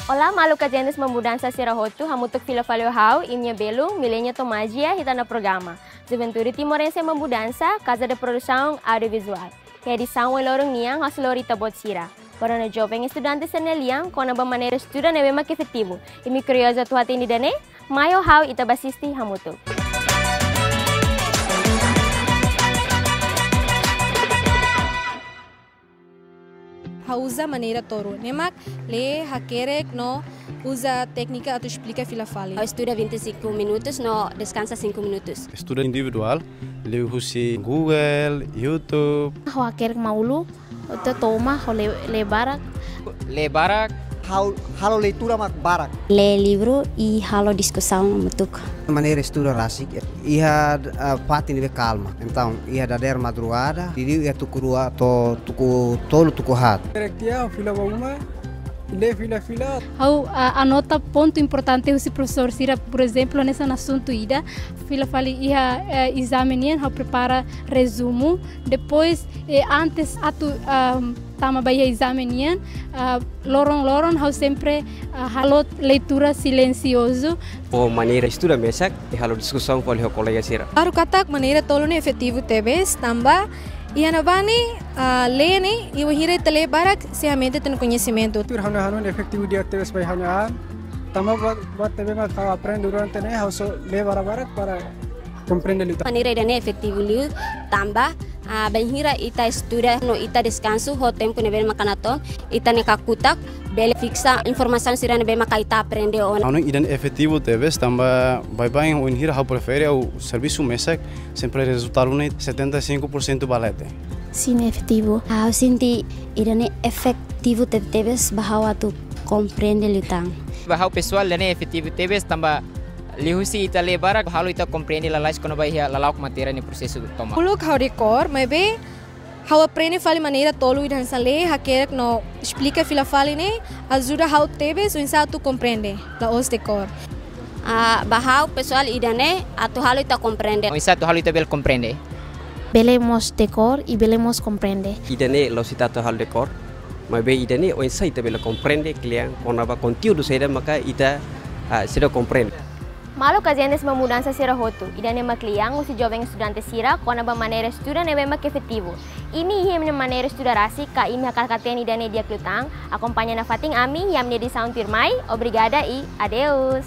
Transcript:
Olá, maluca gente uma mudança será roto, hamutuk fila falio hau, imnya belum, milenia tomagia, hita na programa. Juventude Timorense uma mudança, casa de produção audiovisual. Que edição é lorong niang, has lorita bot sira. Para na jovem estudante seneliang, com a maneira estuda nebe mak efetivo. E mi curiosa tu hati ni dane, mayo hau ita basisti hamutuk. Usa maneira toro. Nemak le hakerek no usa técnica atu explica fila fali. Estuda 25 minutos, no descansa 5 minutos. Estuda individual, le usa Google, YouTube. Hakerek maulu, te toma le barak. Le barak. Halo leitura mak barak. Le livro e halo discussão mutuk. Maneira estuda rasik, ia pati nível calma. Então, ia da der madrugada, ia tukurua tuku hat. Dia fila uma, le fila. Anota ponto importante o professor Sira, por exemplo, nesse assunto ida, fila fali ia examinien, hau prepara resumo, depois antes atu tama bahia examinian, lorong hau sempre halo leitura silencioso. O maneira estuda mesak e halo discussão com o colega Sira. Baru katak maneira tolone efetivo tebes tamba ianabani lene e o hire tele barak se amente ten conhecimento. Hanu efetivo dia tebes bai hanu tamba buat tebe mak hau aprende durante ne hau so le barak para compreender lita. Maneira idane efetivo liu tamba banhira ita estuda no ita descanso ho tempo nebe makanaton ita ne kakutak bele fixa informação sira nebe makaita aprende on. Anu idan efetivo tebes tamba bye o inhira hau prefere o serviço mesak sempre resultado ne 75% balete. Sim, efetivo. Hau sinti idane efetivo tebes bahawa tu compreende lutang. Bahau pessoal dane efetivo tebes tamba lihusi ita le barak halo ita compreende la lais kono bahia la lauk matéria ni processo toma. Puluk hau decor, mas be hau aprende fali maneira tolo e dança le hakerek no explica fila fali ne ajuda hau tebes o insa tu compreende la os decor. Bahau pessoal idane atu halo ita compreende. O insa tu halo ita bel compreende. Belemos decor e belemos comprende. Idane lo citato hal decor, mas be idane o insa ita bela compreende kliang onaba conteúdo saída maka ita sira compreende. Malu kaziandes uma mudança será roto. Idane makliang usi jovem estudante sira com a maneira estuda nebe mak efetivo. Imi him na maneira estuda rasi ka imi hakalkaten idane dia klutang. Acompanha na fating ami yam ne di sound firmai. Obrigada e adeus.